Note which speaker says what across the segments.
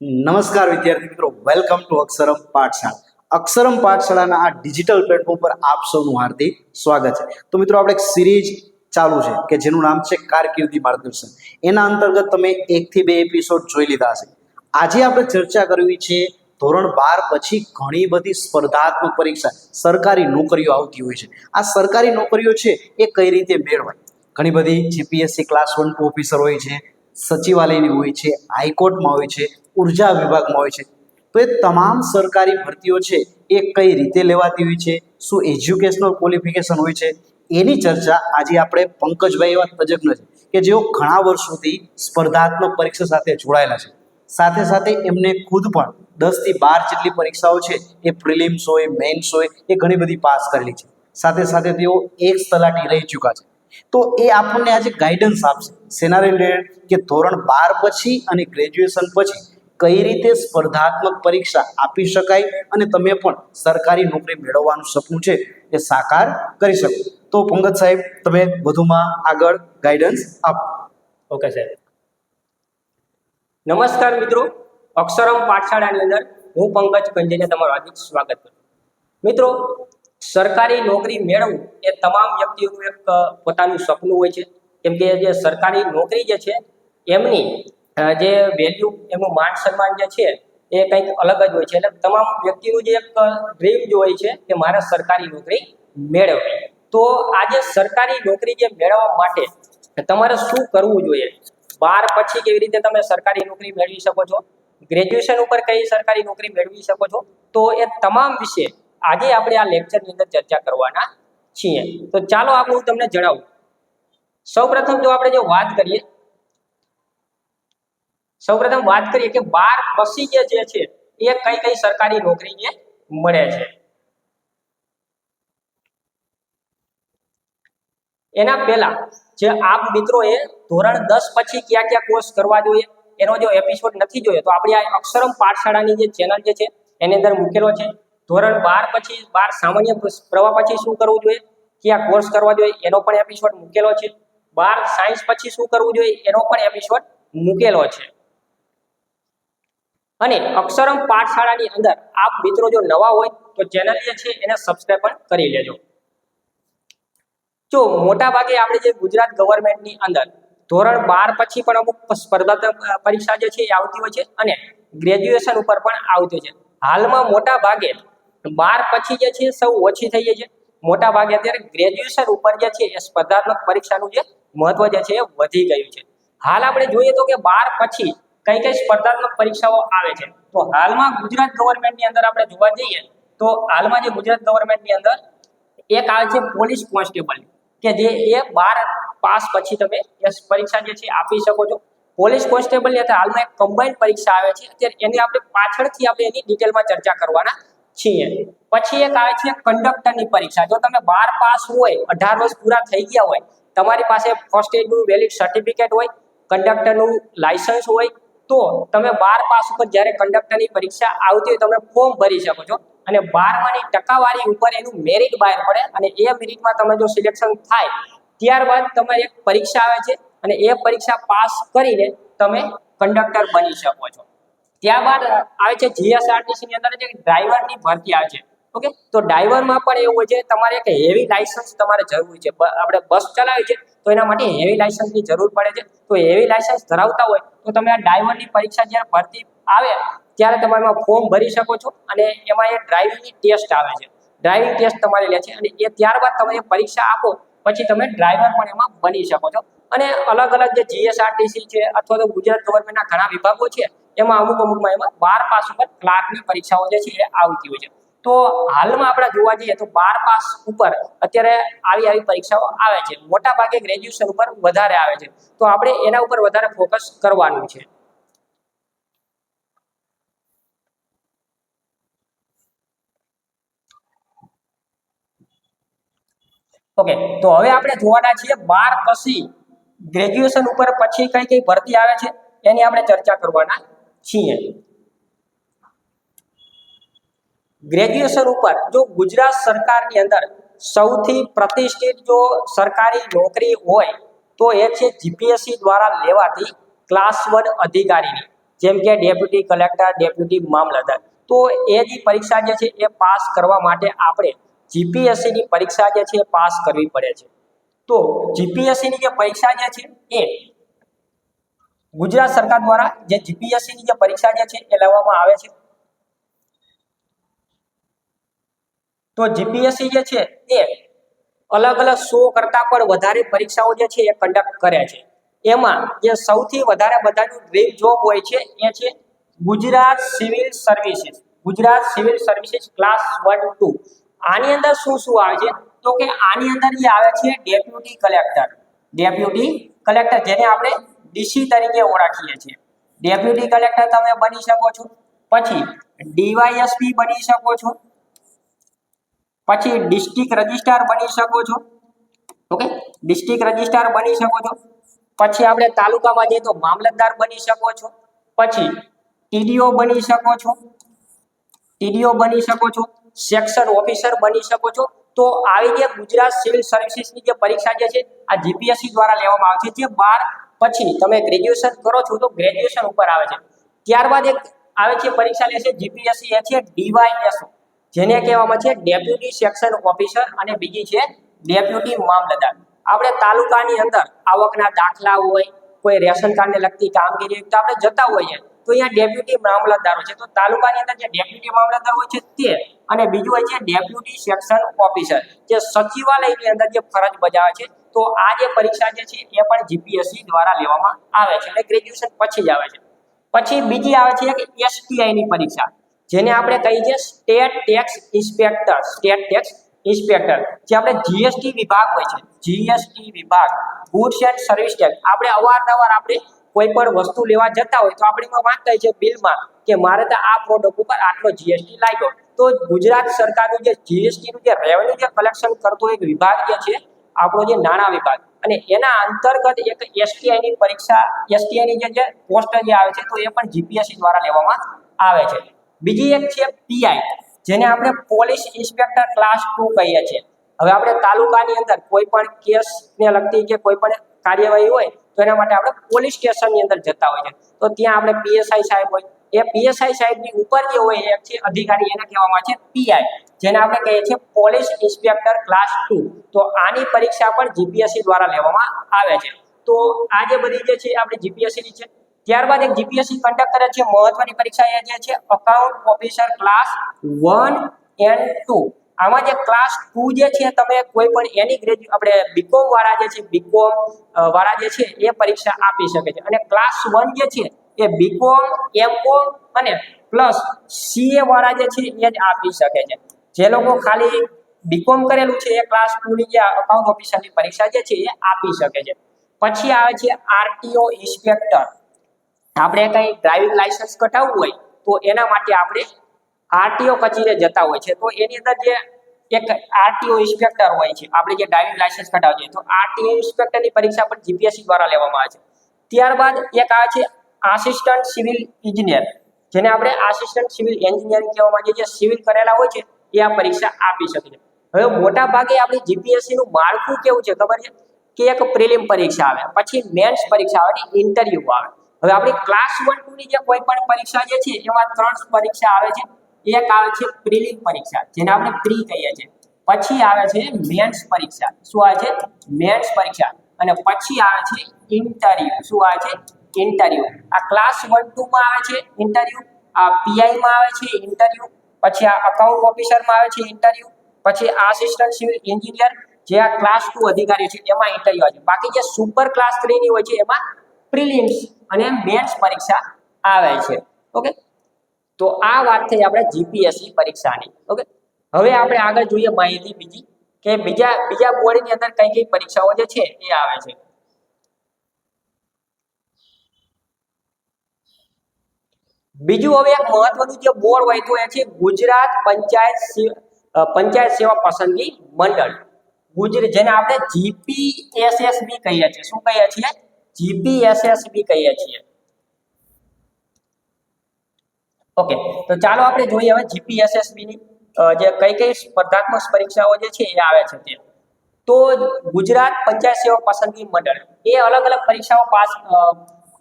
Speaker 1: નમસ્કાર વિદ્યાર્થી મિત્રો, વેલકમ ટુ અક્ષરમ પાઠશાળા. અક્ષરમ પાઠશાળાના આ ડિજિટલ પ્લેટફોર્મ પર આપ સૌનું હાર્દિક સ્વાગત છે. તો મિત્રો, આપણે એક સિરીઝ ચાલુ છે કે જેનું નામ છે કારકિર્દી માર્ગદર્શન. એના અંતર્ગત તમે 1 થી 2 એપિસોડ જોઈ લીધા હશે. આજે આપણે ચર્ચા કરવી છે ધોરણ 12 પછી ઘણી બધી સ્પર્ધાત્મક પરીક્ષા, સરકારી નોકરીઓ આવતી હોય છે. આ સરકારી નોકરીઓ છે એ કઈ રીતે મેળવાય? ઘણી બધી જીપીએસસી ક્લાસ 1 ટુ ઓફિસર હોય છે, સચિવાલયની હોય છે, હાઈકોર્ટમાં હોય છે, ઉર્જા વિભાગમાં હોય છે. તો એ તમામ સરકારી ભરતીઓ છે એ કઈ રીતે લેવાતી હોય છે, શું એજ્યુકેશનલ ક્વોલિફિકેશન હોય છે, એની ચર્ચા આજે આપણે પંકજભાઈ એવા તજજ્ઞ છે કે જેઓ ઘણા વર્ષોથી સ્પર્ધાત્મક પરીક્ષા સાથે જોડાયેલા છે. સાથે સાથે એમને ખુદ પણ 10 થી 12 જેટલી પરીક્ષાઓ છે એ પ્રિલિમ્સ હોય, મેન્સ હોય, એ ઘણી બધી પાસ કરેલી છે. સાથે સાથે તેઓ એક્સ તલાટી રહી ચૂક્યા છે. તો એ આપણને આજે ગાઈડન્સ આપશે સેના રિલેટેડ કે ધોરણ 12 પછી અને ગ્રેજ્યુએશન પછી કઈ રીતે સ્પર્ધાત્મક પરીક્ષા આપી શકાય અને તમે પણ સરકારી નોકરી મેળવવાનું સપનું છે એ સાકાર કરી શકો. તો પંકજ સાહેબ, તમે વધુમાં આગળ ગાઈડન્સ આપો.
Speaker 2: ઓકે સાહેબ. નમસ્કાર મિત્રો, અક્ષરમ પાઠશાળાની અંદર હું પંકજ કંજેને તમારું હાર્દિક સ્વાગત કરું. મિત્રો, સરકારી નોકરી મેળવવું એ તમામ વ્યક્તિઓનું એક પોતાનું સપનું હોય છે. કેમ કે જે સરકારી નોકરી જે છે એમની જે વેલ્યુ, એમનું માન સન્માન જે છે એ કંઈક અલગ જ હોય છે. એટલે તમામ વ્યક્તિનું જે એક ડ્રીમ જે હોય છે કે મારે સરકારી નોકરી મેળવવી. તો આજે સરકારી નોકરી જે મેળવવા માટે તમારે શું કરવું જોઈએ? 12 પછી કેવી રીતે તમે સરકારી નોકરી મેળવી શકો છો, ગ્રેજ્યુએશન ઉપર કઈ સરકારી નોકરી મેળવી શકો છો, તો એ તમામ વિશે આજે આપણે આ લેક્ચરની અંદર ચર્ચા કરવાના છીએ. તો ચાલો આપણે હું તમને જણાવું. સૌપ્રથમ જો આપણે જો વાત કરીએ કે 12 પછી જે છે એ કઈ કઈ સરકારી નોકરી જે મળે છે. એના પહેલા જે આપ મિત્રોએ ધોરણ 10 પછી કયા કયા કોર્સ કરવા જોઈએ એનો જો એપિસોડ નથી જોયો તો આપણી આ અક્ષરમ પાઠશાળાની જે ચેનલ જે છે એની અંદર મૂકેલો છે. ધોરણ 12 પછી 12 સામાન્ય પ્રવાહ પછી શું કરવું જોઈએ, કયા કોર્સ કરવા જોઈએ એનો પણ એપિસોડ મૂકેલો છે. 12 સાયન્સ પછી શું કરવું જોઈએ એનો પણ એપિસોડ મૂકેલો છે. અને અક્ષરમ પાઠશાળાની અંદર આપ મિત્રો જો નવા હોય તો ચેનલ જે છે એને સબસ્ક્રાઇબ પણ કરી લેજો. જો મોટા ભાગે આપણે જે ગુજરાત ગવર્મેન્ટની અંદર ધોરણ 12 પછી પણ અમુક સ્પર્ધાત્મક પરીક્ષા જે છે એ આવતી હોય છે અને ગ્રેજ્યુએશન ઉપર પણ આવતી છે. હાલમાં મોટા ભાગે 12 પછી જે છે સૌ ઓછી થઈ છે. મોટા ભાગે અત્યારે ગ્રેજ્યુએશન ઉપર જે છે એ સ્પર્ધાત્મક પરીક્ષાનું જે મહત્વ જે છે એ વધી ગયું છે. હાલ આપણે જોઈએ તો કે 12 પછી કઈ કઈ સ્પર્ધાત્મક પરીક્ષાઓ આવે છે. તો હાલમાં ગુજરાત ગવર્મેન્ટની અંદર આપણે જોવા જઈએ તો હાલમાં જે ગુજરાત ગવર્મેન્ટની અંદર એક આવે છે પોલીસ કોન્સ્ટેબલ, કે જે એ 12 પાસ પછી તમે એ પરીક્ષા જે છે આપી શકો છો. પોલીસ કોન્સ્ટેબલ ની હાલમાં એક કમ્બાઇન્ડ પરીક્ષા આવે છે. અત્યારે એની આપણે પાછળથી આપણે એની ડિટેલમાં ચર્ચા કરવાના છીએ. પછી એક આવે છે કંડક્ટરની પરીક્ષા. જો તમે 12 પાસ હોય, 18 વર્ષ પૂરા થઈ ગયા હોય, તમારી પાસે ફર્સ્ટ એડનું વેલિડ સર્ટિફિકેટ હોય, કંડક્ટરનું લાયસન્સ હોય, તો તમે 12 પાસ ઉપર જ્યારે કંડક્ટરની પરીક્ષા આવતી હોય તમે ફોર્મ ભરી શકો છો અને 12માની ટકાવારી ઉપર એનું મેરિટ બહાર પડે અને એ મેરિટમાં તમે જો સિલેક્શન થાય ત્યારબાદ તમારી એક પરીક્ષા આવે છે અને એ પરીક્ષા પાસ કરીને તમે કંડક્ટર બની શકો છો. ત્યારબાદ આવે છે જીએસઆરટીસી ની અંદર જે ડ્રાઈવરની ભરતી આવે છે. ઓકે, તો ડ્રાઈવરમાં પણ એવું હોય છે તમારે એક હેવી લાયસન્સ તમારે જરૂરી છે. આપણે બસ ચલાવી છે તો એના માટે હેવી લાયસન્સની જરૂર પડે છે. તો હેવી લાયસન્સ ધરાવતા હોય તો તમે આ ડ્રાઈવરની પરીક્ષા જ્યારે ભરતી આવે ત્યારે તમે એમાં ફોર્મ ભરી શકો છો અને એમાં એ ડ્રાઇવિંગની ટેસ્ટ આવે છે. ડ્રાઇવિંગ ટેસ્ટ તમારે લે છે અને એ ત્યારબાદ તમે એ પરીક્ષા આપો પછી તમે ડ્રાઈવર પણ એમાં બની શકો છો. અને અલગ અલગ જે જીએસઆરટીસી છે અથવા તો ગુજરાત ગવર્મેન્ટના ઘણા વિભાગો છે એમાં અમુકમાં એમાં 12 પાસ ઉપર ક્લાર્કની પરીક્ષાઓ જે છે એ આવતી હોય છે. તો હાલમાં આપણે જોવા જઈએ તો 12 પાસ ઉપર અત્યારે આવી પરીક્ષાઓ આવે છે. મોટા ભાગે ગ્રેજ્યુએશન ઉપર વધારે આવે છે. તો આપણે એના ઉપર વધારે ફોકસ કરવાનું છે. ઓકે, તો હવે આપણે જોવાના છીએ 12 પછી ગ્રેજ્યુએશન ઉપર પછી કઈ કઈ ભરતી આવે છે એની આપણે ચર્ચા કરવાના છીએ. ગ્રેજ્યુએશન ઉપર જો ગુજરાત સરકારની અંદર સૌથી પ્રતિષ્ઠિત જો સરકારી નોકરી હોય તો એ છે જીપીએસસી દ્વારા લેવાતી ક્લાસ 1 અધિકારીની. જેમ કે ડેપ્યુટી કલેક્ટર, ડેપ્યુટી મામલતદાર. તો એ જે પરીક્ષા જે છે એ પાસ કરવા માટે આપણે જીપીએસસી ની પરીક્ષા જે છે એ પાસ કરવી પડે છે. તો જીપીએસસી ની જે પરીક્ષા જે છે એ ગુજરાત સરકાર દ્વારા જે જીપીએસસી ની જે પરીક્ષા જે છે એ લેવામાં આવે છે. તો જીપીએસસી જે છે એ અલગ અલગ 100 કરતા પણ વધારે પરીક્ષાઓ જે છે એ કન્ડક્ટ કરે છે. એમાં જે સૌથી વધારે બધાનું ડ્રીમ જોબ હોય છે એ છે Gujarat civil services. Gujarat civil services class 1 2. આની અંદર શું શું આવે છે? તો કે આની અંદર જે આવે છે ડેપ્યુટી કલેક્ટર. ડેપ્યુટી કલેક્ટર જેને આપણે ડીસી તરીકે ઓળખીએ છીએ. ડેપ્યુટી કલેક્ટર તમે બની શકો છો. પછી ડીવાયએસપી બની શકો છો. પછી ડિસ્ટ્રિક્ટ રજિસ્ટ્રાર બની શકો છો. ઓકે, ડિસ્ટ્રિક્ટ રજિસ્ટ્રાર બની શકો છો. પછી આપણે તાલુકામાં જઈએ તો મામલતદાર બની શકો છો. પછી ટીડીઓ બની શકો છો. ટીડીઓ બની શકો છો. સેક્શન ઓફિસર બની શકો છો. તો આવી જે ગુજરાત સિવિલ સર્વિસીસની જે પરીક્ષા જે છે આ જીપીએસસી દ્વારા લેવામાં આવે છે. જે 12 પછી તમે ગ્રેજ્યુએશન કરો છો તો ગ્રેજ્યુએશન ઉપર આવે છે. ત્યારબાદ એક આવે છે પરીક્ષા લે છે જીપીએસસી, એ છે ડીવાયએસઓ, જેને કહેવામાં છે ડેપ્યુટી સેક્શન ઓફિસર, અને બીજી છે ડેપ્યુટી મામલતદાર. આપણે તાલુકાની અંદર આવકના દાખલા હોય, કોઈ રેશન કાર્ડને લગતી કામગીરી તો આપણે જતા હોઈએ તો અહીંયા ડેપ્યુટી મામલતદારો છે. તો તાલુકાની અંદર જે ડેપ્યુટી મામલતદાર હોય છે તે, અને બીજું હોય છે ડેપ્યુટી સેક્શન ઓફિસર, જે સચિવાલયની અંદર જે ફરજ બજાવે છે. તો આ જે પરીક્ષા જે છે એ પણ જીપીએસસી દ્વારા લેવામાં આવે છે અને ગ્રેજ્યુએશન પછી જ આવે છે. પછી બીજી આવે છે કે એસટીઆઈ ની પરીક્ષા, જેને આપણે કહીએ છીએ state tax inspector. State tax inspector જે આપણે જીએસટી વિભાગ હોય છે, જીએસટી વિભાગ, ગુડ્સ એન્ડ સર્વિસ ટેક્સ. આપણે અવારનવાર આપણે કોઈ પણ વસ્તુ લેવા જતા હોય તો આપણે એમાં વાંચતા હોય છે બિલમાં કે મારે તો આ પ્રોડક્ટ ઉપર આટલો જીએસટી લાગ્યો. તો ગુજરાત સરકારનું જે જીએસટી નું જે રેવન્યુ જે કલેક્શન કરતો એક વિભાગ જે છે આપણો જે નાણાં વિભાગ, અને એના અંતર્ગત એક એસટીઆઈ ની પરીક્ષા, એસટીઆઈ ની જે પોસ્ટ જે આવે છે તો એ પણ જીપીએસસી દ્વારા લેવામાં આવે છે. બીજી એક છે પીઆઈ, જેને આપણે પોલીસ ઇન્સ્પેક્ટર ક્લાસ 2 કહીએ છીએ. હવે આપણે તાલુકાની અંદર કોઈ પણ કેસને લગતી કે કોઈ પણ કાર્યવાહી હોય તો એના માટે આપણે પોલીસ સ્ટેશનની અંદર જતા હોય છે. તો ત્યાં આપણે પીએસઆઈ સાહેબ હોય, એ પીએસઆઈ સાહેબની ઉપર જે હોય એક છે અધિકારી, એને કહેવામાં છે પીઆઈ, જેને આપણે કહીએ છીએ પોલીસ ઇન્સ્પેક્ટર ક્લાસ 2. તો આની પરીક્ષા પણ જીપીએસસી દ્વારા લેવામાં આવે છે. તો આ જે બધી જે છે આપણે જીપીએસસી ની છે. ત્યારબાદ એક જીપીએસસી કન્ડક્ટ કરે છે મહત્વની પરીક્ષા, એ જે છે અકાઉન્ટ ઓફિસર ક્લાસ 1 and 2. આમાં જે ક્લાસ 2 જે છે તમે કોઈ પણ એની ગ્રેજ્યુએટ આપણે બીકોમ વાળા જે છે, બીકોમ વાળા જે છે એ પરીક્ષા આપી શકે છે. અને ક્લાસ 1 જે છે એ બીકોમ, એમકોમ અને પ્લસ સીએ વાળા જે છે એ જ આપી શકે છે. જે લોકો ખાલી બીકોમ કરેલું છે એ ક્લાસ 2 ની જે અકાઉન્ટ ઓફિસરની પરીક્ષા જે છે એ આપી શકે છે. પછી આવે છે આરટીઓ ઇન્સ્પેક્ટર. આપણે કઈ ડ્રાઇવિંગ લાયસન્સ કઢાવવું હોય તો એના માટે આપણે આરટીઓ કચેરીએ જતા હોય છે. તો એની અંદર જે એક આરટીઓ ઇન્સ્પેક્ટર હોય છે, આપણે જે ડ્રાઇવિંગ લાયસન્સ કઢાવીએ તો આરટીઓ ઇન્સ્પેક્ટરની પરીક્ષા પણ જીપીએસસી દ્વારા લેવામાં આવે છે. ત્યારબાદ એક આવે છે આસિસ્ટન્ટ સિવિલ એન્જિનિયર, જેને આપણે આસિસ્ટન્ટ સિવિલ એન્જિનિયરિંગ કહેવામાં આવે છે. જે સિવિલ કરેલા હોય છે એ આ પરીક્ષા આપી શકે છે. હવે મોટા ભાગે આપણી જીપીએસસી નું માળખું કેવું છે ખબર છે કે એક પ્રિલિમ પરીક્ષા આવે, પછી મેન્સ પરીક્ષા આવે, ઇન્ટરવ્યુ આવે. હવે આપણી ક્લાસ 1 2 ની જે કોઈ પણ પરીક્ષા જે છે એમાં 3 પરીક્ષા આવે છે. એક આવે છે પ્રિલિમ પરીક્ષા, જેને આપણે પ્રી કહીએ છીએ. પછી આવે છે મેન્સ પરીક્ષા. શું આવે છે? મેન્સ પરીક્ષા. અને પછી આવે છે ઇન્ટરવ્યુ. શું આવે છે? ઇન્ટરવ્યુ. આ ક્લાસ 1 2 માં આવે છે ઇન્ટરવ્યુ, આ પીઆઈ માં આવે છે ઇન્ટરવ્યુ, પછી આ અકાઉન્ટ ઓફિસર માં આવે છે ઇન્ટરવ્યુ, પછી આસિસ્ટન્ટ સિવિલ એન્જિનિયર જે આ ક્લાસ 2 અધિકારી છે એમાં ઇન્ટરવ્યુ આવે છે. બાકી જે સુપર ક્લાસ 3 ની હોય છે એમાં પ્રિલિમ્સ અને મેન્સ પરીક્ષા આવે છે. ઓકે, તો આ વાત થઈ આપણે જીપીએસસી પરીક્ષાની. ઓકે, હવે આપણે આગળ જોઈએ માહિતી બીજી કે બીજા બોર્ડની અંદર કઈ કઈ પરીક્ષાઓ જે છે એ આવે છે. બીજું હવે એક મહત્વનું જે બોર્ડ હોય તો એ છે ગુજરાત પંચાયત સેવા પસંદગી મંડળ. જેને આપણે જીપીએસએસબી કહીએ છીએ. શું કહીએ છીએ? જીપીએસએસબી કહીએ છીએ. ઓકે, તો ચાલો આપણે જોઈએ હવે જીપીએસએસબી ની જે કઈ સ્પર્ધાત્મક પરીક્ષાઓ જે છે એ આવે છે તે. તો ગુજરાત પંચાયત સેવા પસંદગી મંડળ એ અલગ અલગ પરીક્ષાઓ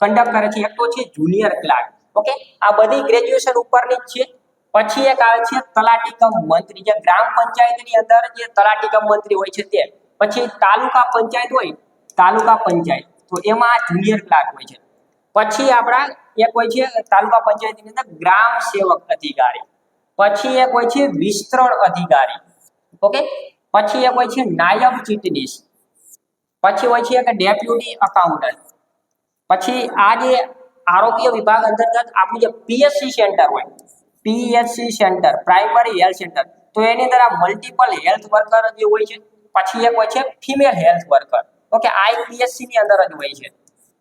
Speaker 2: કન્ડક્ટ કરે છે. એક તો છે જુનિયર ક્લાર્ક. ઓકે, આ બધી ગ્રેજ્યુએશન ઉપરની જ છે. પછી એક આવે છે તલાટી કમ મંત્રી, જે ગ્રામ પંચાયતની અંદર જે તલાટી કમ મંત્રી હોય છે તે. પછી તાલુકા પંચાયત હોય, તાલુકા પંચાયત, તો એમાં જુનિયર ક્લાર્ક હોય છે. પછી આપણા એક હોય છે તાલુકા પંચાયતની અંદર ગ્રામ સેવક અધિકારી. પછી એક હોય છે વિસ્તરણ અધિકારી. ઓકે, પછી એક હોય છે નાયબ ચીટનીસ. પછી હોય છે એક ડેપ્યુટી અકાઉન્ટન્ટ. પછી આ જે આરોગ્ય વિભાગ અંતર્ગત આપણું જે પીએચસી સેન્ટર હોય, PHC centre, primary health centre, તો એની અંદર આ મલ્ટિપલ હેલ્થ વર્કર જે હોય છે. પછી એક હોય છે ફિમેલ હેલ્થ વર્કર, ઓકે, આઈપીએસસી ની અંદર જ હોય છે.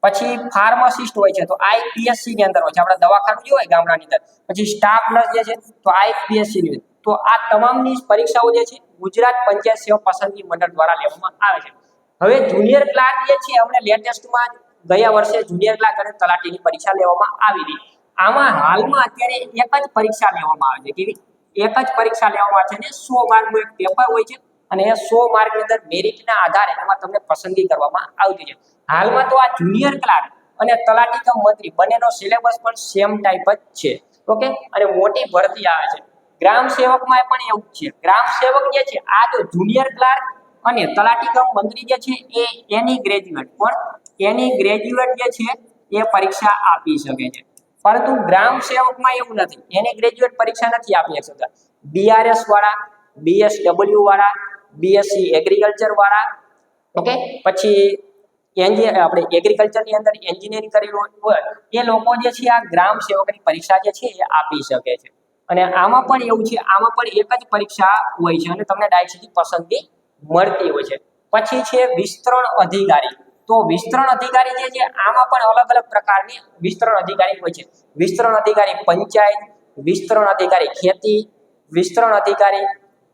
Speaker 2: પછી ફાર્માસિસ્ટ હોય છે, તો આઈપીએસસી ની અંદર હોય છે, આપણા દવાખાનું જે હોય ગામડાની અંદર. પછી સ્ટાફ નર્સ જે છે, તો આઈપીએસસી ની. તો આ તમામની પરીક્ષાઓ જે છે ગુજરાત પંચાયત સેવા પસંદગી મંડળ દ્વારા લેવામાં આવે છે. હવે જુનિયર ક્લાર્ક જે છે, આપણે લેટેસ્ટમાં ગયા વર્ષે જુનિયર ક્લાર્ક અને તલાટીની પરીક્ષા લેવામાં આવી હતી. આમાં હાલમાં અત્યારે એક જ પરીક્ષા લેવામાં આવે છે. કેવી? એક જ પરીક્ષા લેવામાં આવે છે અને 100 માર્કનું એક પેપર હોય છે. અને એ 100 માર્કની અંદર મેરિટના આધારે એમાં તમને પસંદગી કરવામાં આવતી છે. હાલમાં તો આ જુનિયર ક્લાર્ક અને તલાટી કમ મંત્રી બંનેનો સિલેબસ પણ સેમ ટાઈપ જ છે. ઓકે, અને મોટી ભરતી આવે છે. ગ્રામ સેવકમાં પણ એવું જ છે. ગ્રામ સેવક જે છે, આ જો જુનિયર ક્લાર્ક અને તલાટી કમ મંત્રી જે છે એની ગ્રેજ્યુએટ, પણ એની ગ્રેજ્યુએટ જે છે એ પરીક્ષા આપી શકે છે. પરંતુ ગ્રામ સેવકમાં એવું નથી, એની ગ્રેજ્યુએટ પરીક્ષા નથી આપી શકતા. બીઆરએસ વાળા, બીએસડબલ્યુ વાળા, બીએસસી એગ્રીકલ્ચર વાળા, ઓકે, પછી આપણે એગ્રીકલ્ચરની અંદર એન્જિનિયરિંગ કરેલું હોય એ લોકો જે છે આ ગ્રામ સેવકની પરીક્ષા જે છે એ આપી શકે છે. અને આમાં પણ એવું છે, આમાં પણ એક જ પરીક્ષા હોય છે અને તમને ડાયરેક્ટ સીધી પસંદગી મળતી હોય છે. પછી છે વિસ્તરણ અધિકારી. તો વિસ્તરણ અધિકારી જે છે, આમાં પણ અલગ અલગ પ્રકારની વિસ્તરણ અધિકારી હોય છે. વિસ્તરણ અધિકારી પંચાયત, વિસ્તરણ અધિકારી ખેતી, વિસ્તરણ અધિકારી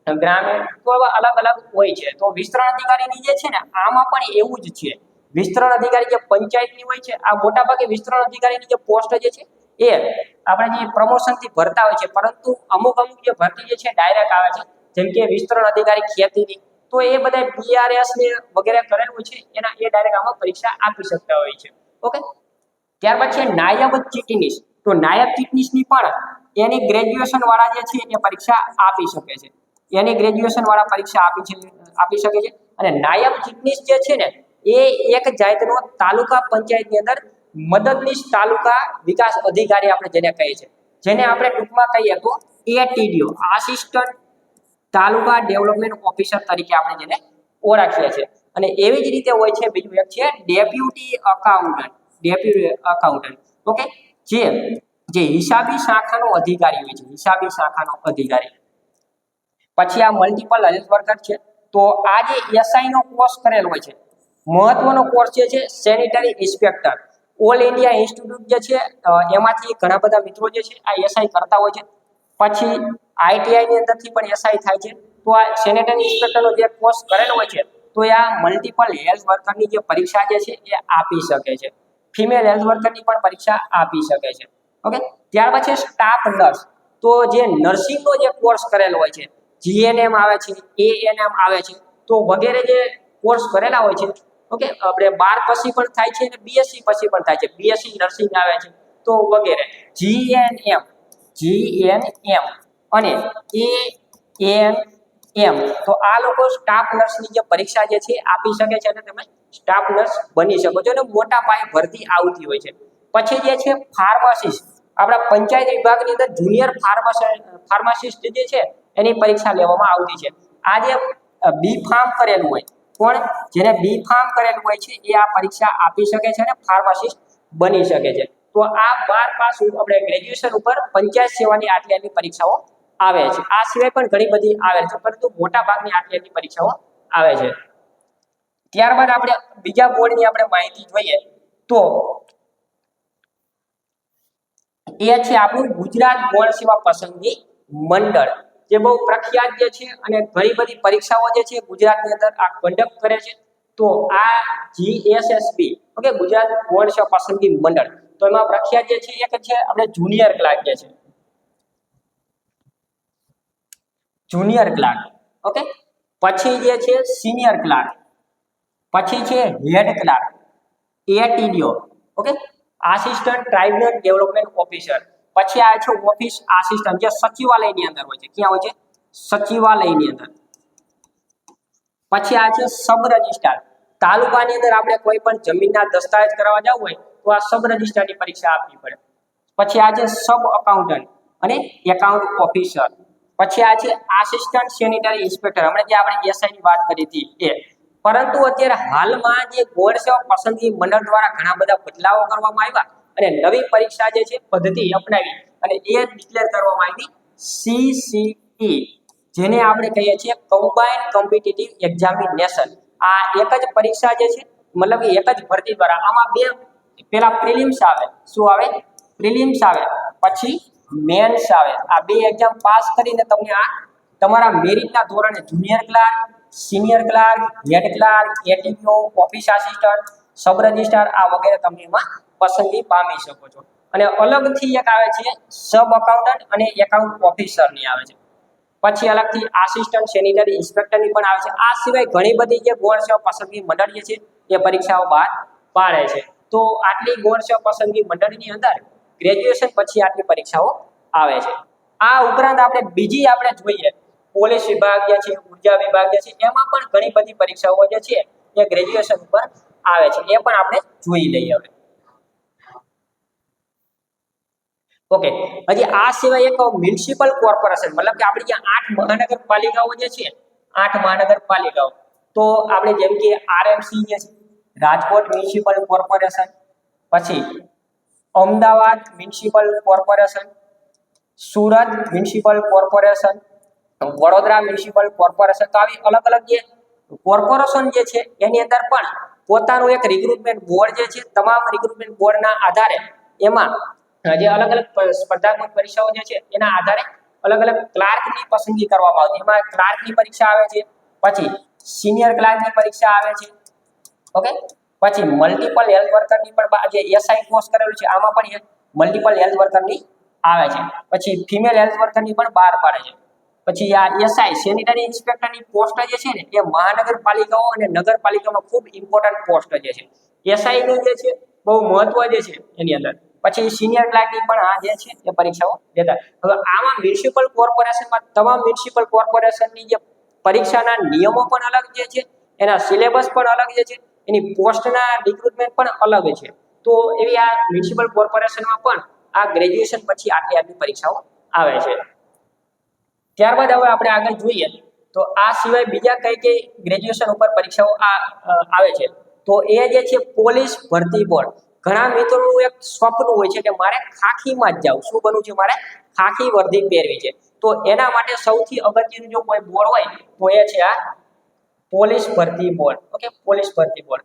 Speaker 2: ગ્રામીણ, તો આવા અલગ અલગ હોય છે. તો વિસ્તરણ અધિકારીની જે છે ને, આમાં પણ એવું જ છે. વિસ્તરણ અધિકારી જે પંચાયતની હોય છે, આ મોટાભાગે વિસ્તરણ અધિકારીની જે પોસ્ટ જે છે એ આપણે જે પ્રમોશનથી ભરતા હોય છે, પરંતુ અમુક જે ભરતી જે છે ડાયરેક્ટ આવે છે. જેમ કે વિસ્તરણ અધિકારી ખેતીની, તો એ બધા બીઆરએસ ને વગેરે કરેલું છે, એના એ ડાયરેક્ટ આમાં પરીક્ષા આપી શકતા હોય છે. ઓકે, ત્યારબાદ છે નાયબ ચીટનીસ. તો નાયબ ચીટનીસની પણ એની ગ્રેજ્યુએશન વાળા જે છે એ પરીક્ષા આપી શકે છે. એની ગ્રેજ્યુએશન વાળા પરીક્ષા આપી શકે છે. અને નાયબ ચીટનીસ જે છે ને, એ એક જાતનો તાલુકા પંચાયતની અંદર મદદનીશ તાલુકા વિકાસ અધિકારી આપણે જેને કહીએ છીએ, જેને આપણે ટૂંકમાં કહીએ તો એટીડીઓ, આસિસ્ટન્ટ તાલુકા ડેવલપમેન્ટ ઓફિસર તરીકે આપણે જેને ઓળખીએ છીએ. અને એવી જ રીતે હોય છે બીજું એક છે deputy accountant. Deputy accountant, okay, જે હિસાબી શાખાનો અધિકારી હોય છે, હિસાબી શાખાનો અધિકારી. પછી આ મલ્ટિપલ હેલ્થ વર્કર છે. તો આ જે એસઆઈ નો કોર્સ કરેલો હોય છે, મહત્વનો કોર્સ જે છે sanitary inspector. All India institute જે છે એમાંથી ઘણા બધા મિત્રો જે છે આ એસઆઈ કરતા હોય છે. પછી આઈટીઆઈ ની અંદરથી પણ એસઆઈ થાય છે. તો આ સેનિટરી ઇન્સ્પેક્ટરનો જે કોર્સ કરેલો હોય છે, તો આ મલ્ટિપલ હેલ્થ વર્કરની જે પરીક્ષા જે છે એ આપી શકે છે. ફિમેલ હેલ્થ વર્કરની પણ પરીક્ષા આપી શકે છે. ઓકે, ત્યારબાદ છે સ્ટાફ નર્સ. તો જે નર્સિંગનો જે કોર્સ કરેલો હોય છે, જીએનએમ આવે છે, એએનએમ આવે છે, તો વગેરે જે કોર્સ કરેલા હોય છે, ઓકે, આપણે 12 પછી પણ થાય છે અને બીએસસી પછી પણ થાય છે. બીએસસી નર્સિંગ આવે છે, તો વગેરે જીએનએમ અને એએનએમ, તો આ લોકો સ્ટાફ નર્સની જે પરીક્ષા જે છે આપી શકે છે અને તમે સ્ટાફ નર્સ બની શકો છો અને મોટા પાયે ભરતી આવતી હોય છે. પછી જે છે ફાર્માસિસ્ટ. આપણા પંચાયત વિભાગની અંદર જુનિયર ફાર્માસિસ્ટ જે છે એની પરીક્ષા લેવામાં આવતી છે. આ જે બી ફાર્મ કરેલું હોય, પણ જેને બી ફાર્મ કરેલું હોય છે એ આ પરીક્ષા આપી શકે છે અને ફાર્માસિસ્ટ બની શકે છે. તો આ 12 પાસ આપણે ગ્રેજ્યુએશન ઉપર પંચાયત સેવાની આટલી પરીક્ષાઓ આવે છે. આ સિવાય પણ ઘણી બધી આવે છે, પરંતુ મોટા ભાગની આટલી પરીક્ષાઓ આવે છે. ત્યારબાદ આપણે બીજા બોર્ડની આપણે માહિતી જોઈએ તો એ છે આપણું ગુજરાત બોર્ડ સેવા પસંદગી મંડળ, જે બહુ પ્રખ્યાત જે છે અને ઘણી બધી પરીક્ષાઓ જે છે ગુજરાતની અંદર આ કન્ડક્ટ કરે છે. તો આ જીએસએસબી, ઓકે, ગુજરાત બોર્ડ સેવા પસંદગી મંડળ, તો એમાં પ્રખ્યાત જે છે એક છે આપણે જુનિયર ક્લાર્ક જે છે, જુનિયર ક્લાર્ક, ઓકે, પછી જે છે સિનિયર ક્લાર્ક, પછી છે head clerk, ATDO, okay, assistant tribunal development officer. પછી આવે છે ઓફિસ આસિસ્ટન્ટ, જે સચિવાલયની અંદર હોય છે. ક્યાં હોય છે? સચિવાલયની અંદર. પછી આવે છે સબ રજિસ્ટ્રાર. તાલુકાની અંદર આપણે કોઈ પણ જમીનના દસ્તાવેજ કરાવવા જવું હોય તો આ સબ રજિસ્ટ્રારની પરીક્ષા આપવી પડે. પછી આ છે સબ અકાઉન્ટન્ટ અને એકાઉન્ટ ઓફિસર. પછી આ છે આસિસ્ટન્ટ સેનિટરી ઇન્સ્પેક્ટર, હમણાં જે આપણે એસઆઈ ની વાત કરી હતી એ. પરંતુ અત્યારે હાલમાં જે ગૌણ સેવા પસંદગી મંડળ દ્વારા ઘણા બધા બદલાવો કરવામાં આવ્યા અને નવી પરીક્ષા જે છે પદ્ધતિ અપનાવી અને એ ડિક્લેર કરવામાં આવી સીસીઈ, જેને આપણે કહીએ છીએ કમ્બાઇન્ડ કોમ્પિટિટિવ એક્ઝામિનેશન. આ એક જ પરીક્ષા જે છે, મતલબ કે એક જ ભરતી દ્વારા, આમાં બે પેલા પ્રિલિમ્સ આવે. શું આવે? પ્રિલિમ્સ આવે, પછી મેન્સ આવે. આ બે એક્ઝામ પાસ કરીને તમને આ તમારા મેરિટના ધોરણે junior clerk, senior clerk, head clerk, ATPO, office assistant, sub registrar આ વગેરે તમે એમાં પસંદગી પામી શકો છો. અને અલગથી એક આવે છે સબ અકાઉન્ટન્ટ અને એકાઉન્ટ ઓફિસરની આવે છે. પછી અલગથી આસિસ્ટન્ટ સેનિટરી ઇન્સ્પેક્ટરની પણ આવે છે. આ સિવાય ઘણી બધી જે ગૌણ સેવા પસંદગી મંડળ જે છે એ પરીક્ષાઓ બહાર પાડે છે. તો આટલી ગૌણ સેવા પસંદગી મંડળની અંદર ગ્રેજ્યુએશન પછી આટલી પરીક્ષાઓ આવે છે. આ ઉપરાંત આપણે બીજી આપણે જોઈએ પોલીસ વિભાગ જે છે, ઉર્જા વિભાગ જે છે, એમાં પણ ઘણી બધી પરીક્ષાઓ જે છે એ ગ્રેજ્યુએશન ઉપર આવે છે. એ પણ આપણે જોઈ લઈએ હવે. ઓકે, હજી આ સિવાય એક મ્યુનિસિપલ કોર્પોરેશન, મતલબ કે આપણી જ્યાં 8 મહાનગરપાલિકાઓ જે છે, 8 મહાનગરપાલિકાઓ, તો આપણે જેમ કે આરએમસી જે છે, રાજકોટ મ્યુનિસિપલ કોર્પોરેશન, પછી Ahmedabad municipal corporation, Surat municipal corporation, Vadodara municipal corporation. તો આવી અલગ અલગ જે કોર્પોરેશન જે છે એની અંદર પણ પોતાનું એક રિક્રુટમેન્ટ બોર્ડ જે છે, તમામ રિક્રુટમેન્ટ બોર્ડના આધારે એમાં જે અલગ અલગ સ્પર્ધાત્મક પરીક્ષાઓ જે છે એના આધારે અલગ અલગ ક્લાર્કની પસંદગી કરવામાં આવતી. એમાં ક્લાર્કની પરીક્ષા આવે છે, પછી સિનિયર ક્લાર્કની પરીક્ષા આવે છે. ઓકે, પછી મલ્ટિપલ હેલ્થ વર્કરની પણ જે એસઆઈ કોર્સ કરેલું છે આમાં પણ મલ્ટિપલ હેલ્થ વર્કરની આવે છે. પછી ફિમેલ હેલ્થ વર્કરની પણ બહાર પાડે છે. પછી આ એસઆઈ સેનિટરી ઇન્સ્પેક્ટરની પોસ્ટ જે છે ને એ મહાનગરપાલિકાઓ અને નગરપાલિકામાં ખૂબ ઇમ્પોર્ટન્ટ પોસ્ટ જે છે. એસઆઈ નું જે છે બહુ મહત્વ જે છે એની અંદર. પછી સિનિયર ક્લાર્કની પણ આ જે છે એ પરીક્ષાઓ દેતા. હવે આમાં મ્યુનિસિપલ કોર્પોરેશનમાં તમામ મ્યુનિસિપલ કોર્પોરેશનની જે પરીક્ષાના નિયમો પણ અલગ જે છે, એના સિલેબસ પણ અલગ જે છે, એની પોસ્ટના રિક્રુટમેન્ટ પણ અલગ છે. તો એવી આ મ્યુનિસિપલ કોર્પોરેશનમાં પણ આ ગ્રેજ્યુએશન પછી આટલી પરીક્ષાઓ આવે છે. ત્યારબાદ હવે આપણે આગળ જોઈએ તો આ સિવાય બીજા કઈ ગ્રેજ્યુએશન ઉપર પરીક્ષાઓ આવે છે. તો એ જે છે પોલીસ ભરતી બોર્ડ. ઘણા મિત્રોનું એક સ્વપ્ન હોય છે કે મારે ખાખીમાં જ જાવું. શું બનવું છે? મારે ખાખી વર્દી પહેરવી છે. તો એના માટે સૌથી અગત્યનું જો કોઈ બોર્ડ હોય તો એ છે આ પોલીસ ભરતી બોર્ડ. ઓકે, પોલીસ ભરતી બોર્ડ.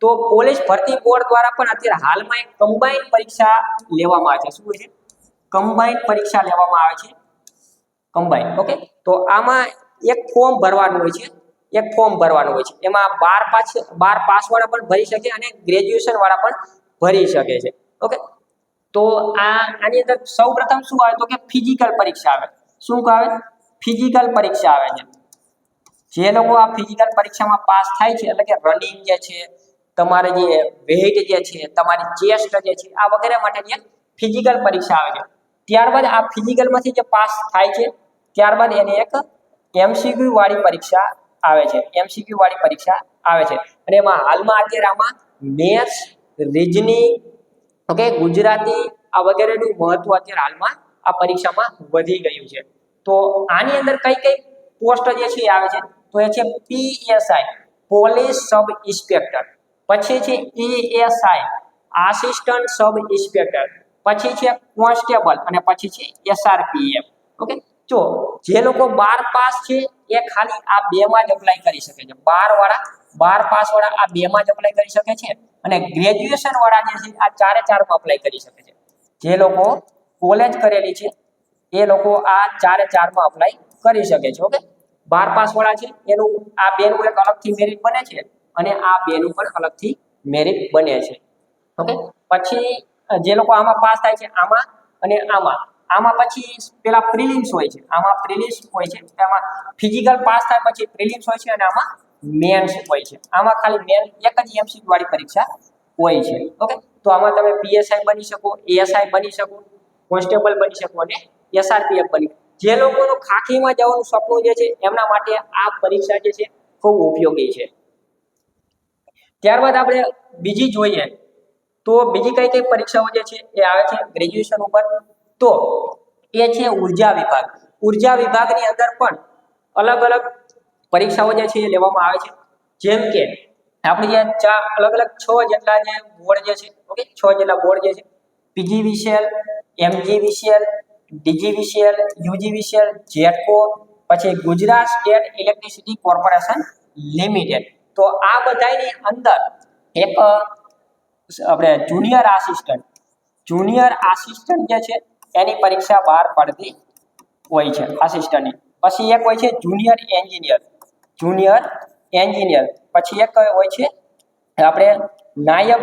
Speaker 2: તો પોલીસ ભરતી બોર્ડ દ્વારા પણ અત્યારે હાલમાં એક કમ્બાઇન્ડ પરીક્ષા લેવામાં આવે છે. શું હોય છે? કમ્બાઇન્ડ પરીક્ષા લેવામાં આવે છે. કમ્બાઇન્ડ. ઓકે, તો આમાં એક ફોર્મ ભરવાનું હોય છે. એક ફોર્મ ભરવાનું હોય છે. એમાં 12 પાસ વાળા પણ ભરી શકે અને ગ્રેજ્યુએશન વાળા પણ ભરી શકે છે. ઓકે, તો આની અંદર સૌપ્રથમ શું આવે તો કે ફિઝિકલ પરીક્ષા આવે. શું આવે? ફિઝિકલ પરીક્ષા આવે છે. જે લોકો આ ફિઝિકલ પરીક્ષામાં પાસ થાય છે, એટલે કે રનિંગ જે છે, તમારે જે વેઇટ જે છે, તમારી ચેસ્ટ જે છે, આ વગેરે માટેની એક ફિઝિકલ પરીક્ષા આવે છે. ત્યારબાદ આ ફિઝિકલમાંથી જે પાસ થાય છે ત્યારબાદ એને એક એમસીક્યુ વાળી પરીક્ષા આવે છે. એમસીક્યુ વાળી પરીક્ષા આવે છે અને એમાં હાલમાં અત્યારે આમાં મેથ્સ, રીઝનિંગ, ઓકે, ગુજરાતી આ વગેરેનું મહત્વ અત્યારે હાલમાં આ પરીક્ષામાં વધી ગયું છે. તો આની અંદર કઈ પોસ્ટ જે છે આવે છે તો એ છે પીએસઆઈ પોલીસ સબ ઇન્સ્પેક્ટર, પછી છે એએસઆઈ આસિસ્ટન્ટ સબ ઇન્સ્પેક્ટર, પછી છે કોન્સ્ટેબલ અને પછી છે એસઆરપીએફ. ઓકે, જો જે લોકો 12 પાસ છે એ ખાલી આ બેમાં જ એપ્લાય કરી શકે છે. 12 પાસ વાળા આ બેમાં જ એપ્લાય કરી શકે છે અને ગ્રેજ્યુએશન વાળા જે છે આ 4 માં એપ્લાય કરી શકે છે. જે લોકો કોલેજ કરેલી છે એ લોકો આ 4 માં એપ્લાય કરી શકે છે. ઓકે, 12 પાસ વાળા છે એનું આ બેનું એક અલગથી મેરિટ બને છે અને આ બેનું પણ અલગથી મેરિટ બને છે. ઓકે, પછી જે લોકો આમાં પાસ થાય છે આમાં અને આમાં પછી પેલા પ્રિલિમ્સ હોય છે. આમાં પ્રિલિમ્સ હોય છે, એમાં ફિઝિકલ પાસ થાય પછી પ્રિલિમ્સ હોય છે અને આમાં મેન્સ હોય છે. આમાં ખાલી મેન એક જ એમસીક્યુ વાળી પરીક્ષા હોય છે. ઓકે, તો આમાં તમે પીએસઆઈ બની શકો, એએસઆઈ બની શકો, કોન્સ્ટેબલ બની શકો અને એસઆરપીએફ બની. જે લોકોનું ખાખીમાં જવાનું સપનું જે છે એમના માટે આ પરીક્ષા જે છે ખૂબ ઉપયોગી છે. ત્યારબાદ આપણે બીજી જોઈએ તો બીજી કઈ કઈ પરીક્ષાઓ જે છે એ આવે છે ગ્રેજ્યુએશન ઉપર, તો એ છે ઉર્જા વિભાગ. ઉર્જા વિભાગની અંદર પણ અલગ અલગ પરીક્ષાઓ જે છે એ લેવામાં આવે છે. જેમ કે આપણે જે અલગ અલગ 6 જેટલા જે બોર્ડ જે છે, ઓકે, 6 જેટલા બોર્ડ જે છે, PGVCL, MGVCL, DGVCL, UGVCL, GETCO, પછી Gujarat state electricity corporation limited. તો આ બધાની અંદર એક આપણે જુનિયર આસિસ્ટન્ટ જે છે એની પરીક્ષા બહાર પડતી હોય છે આસિસ્ટન્ટની. પછી એક હોય છે જુનિયર એન્જિનિયર, પછી એક હોય છે આપણે નાયબ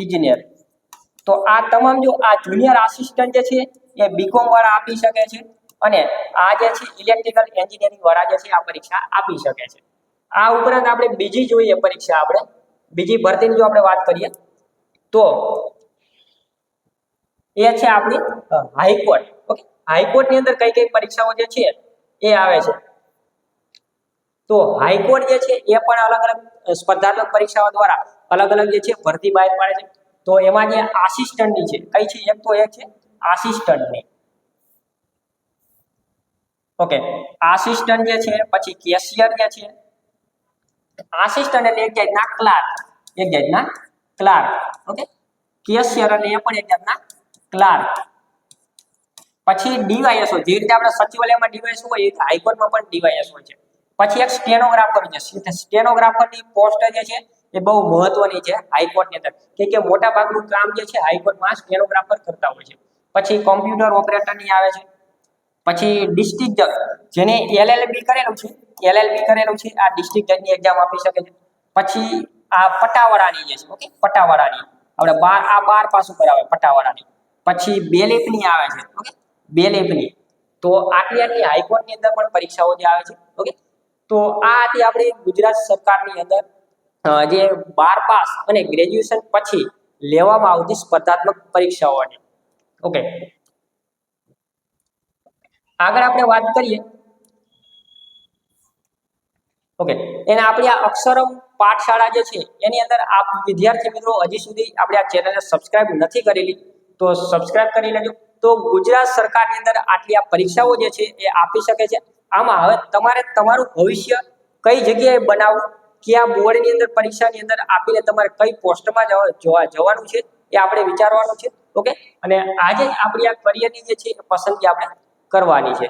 Speaker 2: ઇજનેર. તો આ તમામ જો આ જુનિયર આસિસ્ટન્ટ જે છે એ બીકોમ વાળા આપી શકે છે અને આ જે છે ઇલેક્ટ્રિકલ એન્જિનિયરિંગ વાળા જે છે આ પરીક્ષા આપી શકે છે. આ ઉપરાંત આપણે બીજી જોઈએ પરીક્ષા, આપણે બીજી ભરતીની જો આપણે વાત કરીએ તો એ છે આપણી હાઈકોર્ટ. ઓકે, હાઈકોર્ટની અંદર કઈ કઈ પરીક્ષાઓ જે છે એ આવે છે, તો હાઈકોર્ટ જે છે એ પણ અલગ અલગ સ્પર્ધાત્મક પરીક્ષાઓ દ્વારા અલગ અલગ જે છે ભરતી બહાર પાડે છે. તો એમાં જે આસિસ્ટન્ટની છે કઈ છે, એક તો એક છે આસિસ્ટન્ટની. ઓકે, આસિસ્ટન્ટ જે છે, પછી કેશિયર જે છે, આસિસ્ટન્ટ એટલે એક જાતના ક્લાર્ક. ઓકે, કેશિયર અને એ પણ એક જાતના ક્લાર્ક. પછી ડીવાયએસઓ, જે રીતે આપણે સચિવાલયમાં ડીવાયએસઓ હોય એ હાઈકોર્ટમાં પણ ડીવાયએસ હોય છે. પછી એક સ્ટેનોગ્રાફર છે. સ્ટેનોગ્રાફરની પોસ્ટ જે છે એ બહુ મહત્વની છે હાઈકોર્ટની અંદર, કે મોટા ભાગનું કામ જે છે હાઈકોર્ટમાં સ્ટેનોગ્રાફર કરતા હોય છે. પછી કોમ્પ્યુટર ઓપરેટરની આવે છે. પછી ડિસ્ટ્રિક્ટ જજ, જેને એલએલબી કરેલું છે આ ડિસ્ટ્રિક્ટ જજની એક્ઝામ આપી શકે છે. પછી આ પટાવાળાની જે છે, ઓકે, પટાવાળાની આપણે 12 પાસ ઉપર આવે પટાવાળાની. પછી બેલીફની આવે છે, ઓકે, બેલીફની. તો આટલી હાઈકોર્ટની અંદર પણ પરીક્ષાઓ જે આવે છે. ઓકે, તો આ હતી આપણી ગુજરાત સરકારની અંદર જે 12 પાસ અને ગ્રેજ્યુએશન પછી લેવામાં આવતી સ્પર્ધાત્મક પરીક્ષાઓની. ઓકે, આગળ આપણે વાત કરીએ. ઓકે, એને આપણી આ અક્ષરમ પાઠશાળા જે છે એની અંદર આપ વિદ્યાર્થી મિત્રો હજી સુધી આપણે આ ચેનલને સબસ્ક્રાઇબ નથી કરેલી તો સબસ્ક્રાઇબ કરી લેજો. તો ગુજરાત સરકારની અંદર આટલી આ પરીક્ષાઓ જે છે એ આપી શકે છે. આમાં હવે તમારે તમારું ભવિષ્ય કઈ જગ્યાએ બનાવવું, કયા બોર્ડની અંદર પરીક્ષાની અંદર આપીને તમારે કઈ પોસ્ટમાં જવાનું છે એ આપણે વિચારવાનું છે. ઓકે, અને આજે જ આપણી આ કરિયરની જે છે પસંદગી આપણે કરવાની છે.